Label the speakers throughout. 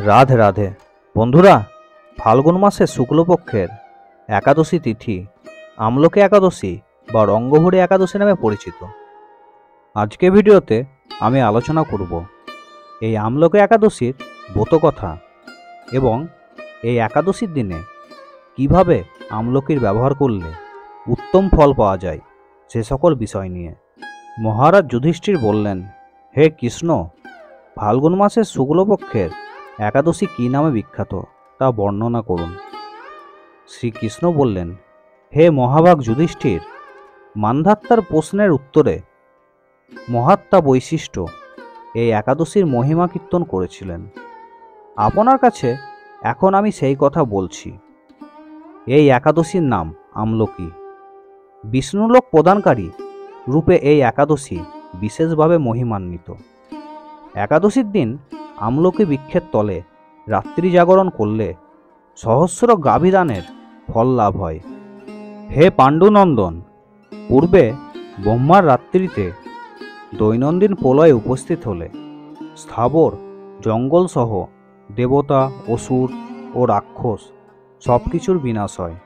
Speaker 1: রাধে রাধে বন্ধুরা, ফাল্গুন মাসের শুক্লপক্ষের একাদশী তিথি আমলকি একাদশী বা রঙ্গভরি একাদশী নামে পরিচিত। আজকে ভিডিওতে আমি আলোচনা করব এই আমলকি একাদশীর ব্রতকথা এবং এই একাদশীর দিনে কিভাবে আমলকির ব্যবহার করলে উত্তম ফল পাওয়া যায় সে সকল বিষয় নিয়ে। মহারাজ যুধিষ্ঠির বললেন, হে কৃষ্ণ, ফাল্গুন মাসের শুক্লপক্ষের একাদশী কী নামে বিখ্যাত তা বর্ণনা করুন। শ্রীকৃষ্ণ বললেন, হে মহাভাগ যুধিষ্ঠির, মান্ধাত্তার প্রশ্নের উত্তরে মহাত্মা বৈশিষ্ট্য এই একাদশীর মহিমা কীর্তন করেছিলেন। আপনার কাছে এখন আমি সেই কথা বলছি। এই একাদশীর নাম আমলকি। বিষ্ণুলোক প্রদানকারী রূপে এই একাদশী বিশেষভাবে মহিমান্বিত। একাদশীর দিন আমলকি বৃক্ষের তলে রাত্রি জাগরণ করলে সহস্র গাভীদানের ফল লাভ হয়। হে পাণ্ডুনন্দন, পূর্বে ব্রহ্মার রাত্রিতে দৈনন্দিন প্রলয়ে উপস্থিত হলে স্থাবর জঙ্গলসহ দেবতা, অসুর ও রাক্ষস সব কিছুর বিনাশ হয়।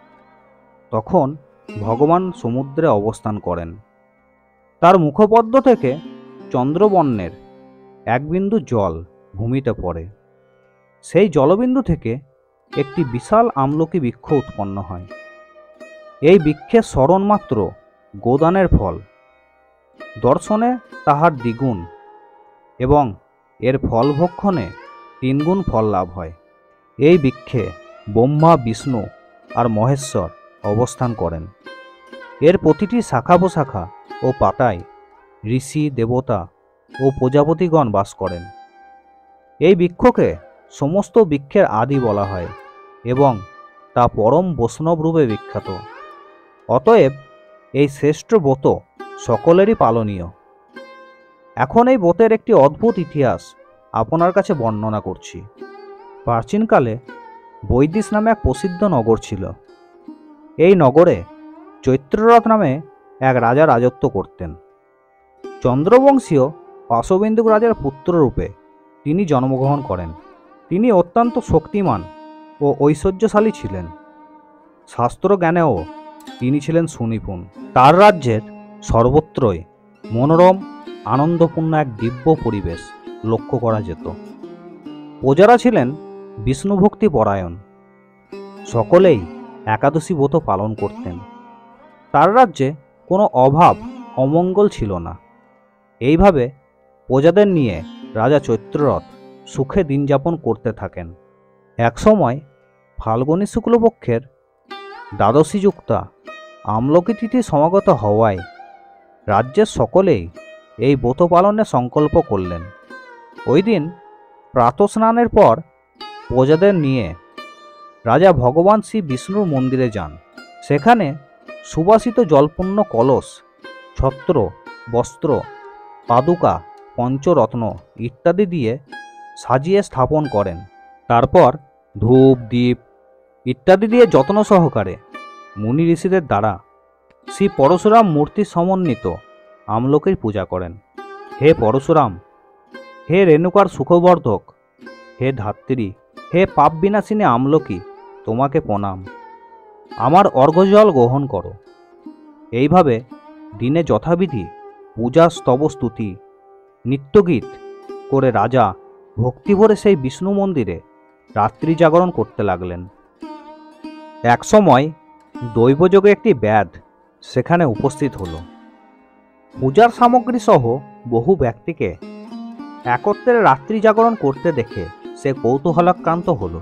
Speaker 1: তখন ভগবান সমুদ্রে অবস্থান করেন। তার মুখপদ্ম থেকে চন্দ্রবর্ণের এক বিন্দু জল ভূমিতে পড়ে। সেই জলবিন্দু থেকে একটি বিশাল আমলকি বৃক্ষ উৎপন্ন হয়। এই বৃক্ষের স্মরণ মাত্র গোদানের ফল, দর্শনে তাহার দ্বিগুণ এবং এর ফল ভক্ষণে তিনগুণ ফল লাভ হয়। এই বৃক্ষে ব্রহ্মা, বিষ্ণু আর মহেশ্বর অবস্থান করেন। এর প্রতিটি শাখা প্রশাখা ও পাতায় ঋষি, দেবতা ও প্রজাপতিগণ বাস করেন। এই বৃক্ষকে সমস্ত বৃক্ষের আদি বলা হয় এবং তা পরম বৈষ্ণব রূপে বিখ্যাত। অতএব এই শ্রেষ্ঠ ব্রত সকলেরই পালনীয়। এখন এই ব্রতের একটি অদ্ভুত ইতিহাস আপনার কাছে বর্ণনা করছি। প্রাচীনকালে বৈদিশ নামে এক প্রসিদ্ধ নগর ছিল। এই নগরে চৈত্ররথ নামে এক রাজা রাজত্ব করতেন। চন্দ্রবংশীয় পাশবিন্দুক রাজার পুত্ররূপে তিনি জন্মগ্রহণ করেন। তিনি অত্যন্ত শক্তিমান ও ঐশ্বর্যশালী ছিলেন। শাস্ত্র জ্ঞানেও তিনি ছিলেন সুনিপুণ। তার রাজ্যের সর্বত্রই মনোরম আনন্দপূর্ণ এক দিব্য পরিবেশ লক্ষ্য করা যেত। প্রজারা ছিলেন বিষ্ণুভক্তি পরায়ণ। সকলেই একাদশী ব্রত পালন করতেন। তার রাজ্যে কোনো অভাব অমঙ্গল ছিল না। এইভাবে প্রজাদের নিয়ে রাজা চৈত্ররথ সুখে দিন যাপন করতে থাকেন। একসময় ফাল্গুনী শুক্লপক্ষের দ্বাদশীযুক্তা আমলকি তিথি সমাগত হওয়ায় রাজ্যের সকলেই এই ব্রত পালনের সংকল্প করলেন। ওই দিন প্রাতঃস্নানের পর প্রজাদের নিয়ে রাজা ভগবান শ্রী বিষ্ণুর মন্দিরে যান। সেখানে সুবাসিত জলপূর্ণ কলস, ছত্র, বস্ত্র, পাদুকা, পঞ্চরত্ন ইত্যাদি দিয়ে সাজিয়ে স্থাপন করেন। তারপর ধূপ, দীপ ইত্যাদি দিয়ে যত্ন সহকারে মুনি ঋষিদের দ্বারা শ্রী পরশুরাম মূর্তি সমন্বিত আমলকির পূজা করেন। হে পরশুরাম, হে রেণুকার সুখবর্ধক, হে ধাত্রী, হে পাপ বিনাশিনী আমলকি, তোমাকে প্রণাম। আমার অর্ঘ্যজল গ্রহণ করো। এইভাবে দিনে যথাবিধি পূজা, স্তব, স্তুতি, নিত্যগীত করে রাজা ভক্তিভরে সেই বিষ্ণু মন্দিরে রাত্রি জাগরণ করতে লাগলেন। একসময় দৈবযোগে একটি ব্যাধ সেখানে উপস্থিত হলো। পূজার সামগ্রী সহ বহু ব্যক্তিকে একত্রে রাত্রি জাগরণ করতে দেখে সে কৌতূহলাক্রান্ত হলো।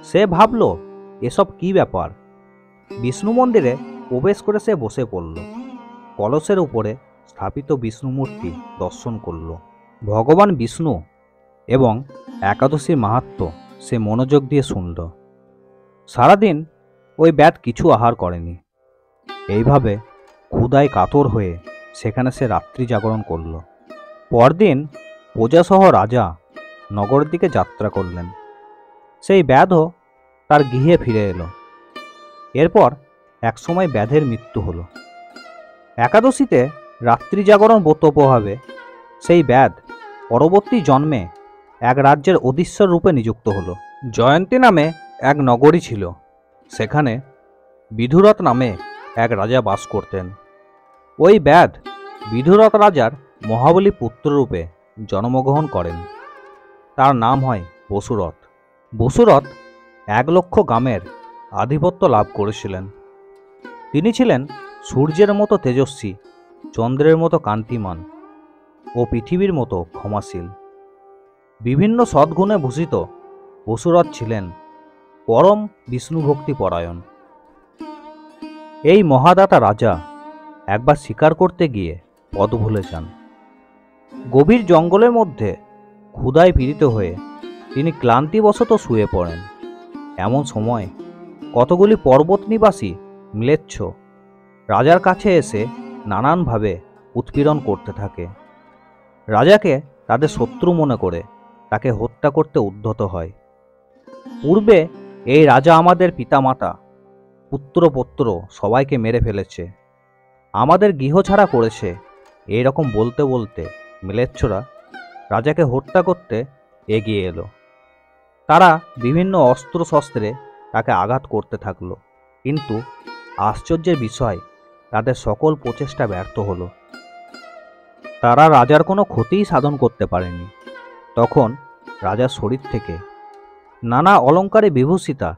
Speaker 1: সে ভাবল, এসব কি ব্যাপার। বিষ্ণু মন্দিরে প্রবেশ করে সে বসে পড়ল। কলসের উপরে স্থাপিত বিষ্ণু মূর্তি দর্শন করল। ভগবান বিষ্ণু এবং একাদশীর মাহাত্ম্য সে মনোযোগ দিয়ে শুনল। সারাদিন ওই ব্যাধ কিছু আহার করেনি। এইভাবে ক্ষুধায় কাতর হয়ে সেখানে সে রাত্রি জাগরণ করল। পরদিন প্রজাসহ রাজা নগরের দিকে যাত্রা করলেন। সেই ব্যাধও তার গৃহে ফিরে এলো। এরপর একসময় ব্যাধের মৃত্যু হলো। একাদশীতে রাত্রি জাগরণ ব্রত প্রভাবে সেই ব্যাধ পরবর্তী জন্মে এক রাজ্যের অধীশ্বর রূপে নিযুক্ত হলো। জয়ন্তী নামে এক নগরী ছিল। সেখানে বিধুরথ নামে এক রাজা বাস করতেন। ওই ব্যাধ বিধুরথ রাজার মহাবলী পুত্ররূপে জন্মগ্রহণ করেন। তার নাম হয় বসুরথ। বসুরথ 1,00,000 গ্রামের আধিপত্য লাভ করেছিলেন। তিনি ছিলেন সূর্যের মতো তেজস্বী, চন্দ্রের মতো কান্তিমান ও পৃথিবীর মতো ক্ষমাশীল। বিভিন্ন সদ্গুণে ভূষিত বসুরথ ছিলেন পরম বিষ্ণুভক্তি পরায়ণ। এই মহাদাতা রাজা একবার শিকার করতে গিয়ে পথ ভুলে যান। গভীর জঙ্গলের মধ্যে ক্ষুধায় পীড়িত হয়ে তিনি ক্লান্তিবশত শুয়ে পড়েন। এমন সময় কতগুলি পর্বত নিবাসী ম্লেচ্ছ রাজার কাছে এসে নানানভাবে উৎপীড়ন করতে থাকে। রাজাকে তাদের শত্রু মনে করে তাকে হত্যা করতে উদ্যত হয়। পূর্বে এই রাজা আমাদের পিতামাতা, পুত্র সবাইকে মেরে ফেলেছে, আমাদের গৃহ ছাড়া করেছে, এই রকম বলতে বলতে ম্লেচ্ছরা রাজাকে হত্যা করতে এগিয়ে এলো। তারা বিভিন্ন অস্ত্র শস্ত্রে তাকে আঘাত করতে থাকলো, কিন্তু আশ্চর্যের বিষয় তাদের সকল প্রচেষ্টা ব্যর্থ হলো। তারা রাজার কোনো ক্ষতিই সাধন করতে পারেনি। তখন রাজার শরীর থেকে নানা অলঙ্কারে বিভূষিতা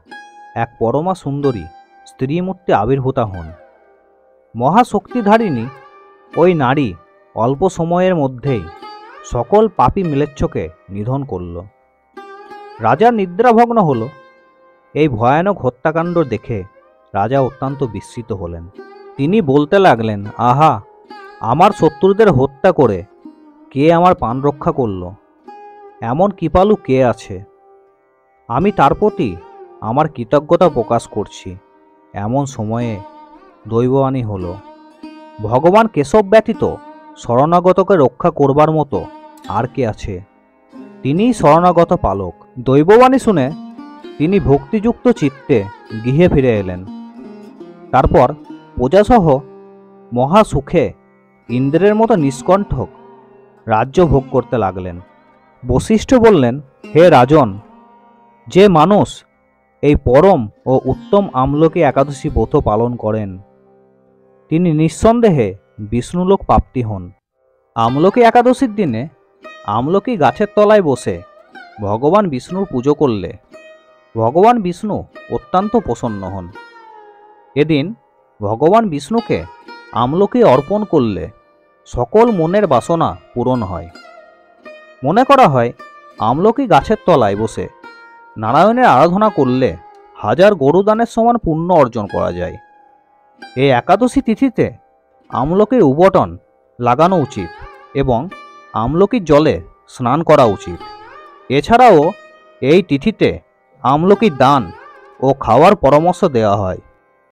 Speaker 1: এক পরমা সুন্দরী স্ত্রীমূর্তি আবির্ভূতা হন। মহাশক্তিধারিণী ওই নারী অল্প সময়ের মধ্যেই সকল পাপী ম্লেচ্ছকে নিধন করল। রাজার নিদ্রাভগ্ন হল। এই ভয়ানক হত্যাকাণ্ড দেখে রাজা অত্যন্ত বিস্মিত হলেন। তিনি বলতে লাগলেন, আহা, আমার শত্রুদের হত্যা করে কে আমার প্রাণ রক্ষা করল? এমন কৃপালু কে আছে? আমি তার প্রতি আমার কৃতজ্ঞতা প্রকাশ করছি। এমন সময়ে দৈববাণী হলো, ভগবান কেশব ব্যতীত শরণাগতকে রক্ষা করবার মতো আর কে আছে? তিনিই শরণাগত পালক। দৈববাণী শুনে তিনি ভক্তিযুক্ত চিত্তে গৃহে ফিরে এলেন। তারপর প্রজাসহ মহা সুখে ইন্দ্রের মতো নিষ্কণ্ঠক রাজ্য ভোগ করতে লাগলেন। বশিষ্ঠ বললেন, হে রাজন, যে মানুষ এই পরম ও উত্তম আমলকি একাদশী ব্রত পালন করেন তিনি নিঃসন্দেহে বিষ্ণুলোক প্রাপ্তি হন। আমলকি একাদশীর দিনে আমলকি গাছের তলায় বসে ভগবান বিষ্ণুর পুজো করলে ভগবান বিষ্ণু অত্যন্ত প্রসন্ন হন। এদিন ভগবান বিষ্ণুকে আমলকি অর্পণ করলে সকল মনের বাসনা পূরণ হয়। মনে করা হয় আমলকি গাছের তলায় বসে নারায়ণের আরাধনা করলে 1000 গরুদানের সমান পুণ্য অর্জন করা যায়। এই একাদশী তিথিতে আমলকির উবটন লাগানো উচিত এবং আমলকির জলে স্নান করা উচিত। এছাড়াও এই তিথিতে আমলকির দান ও খাওয়ার পরামর্শ দেওয়া হয়।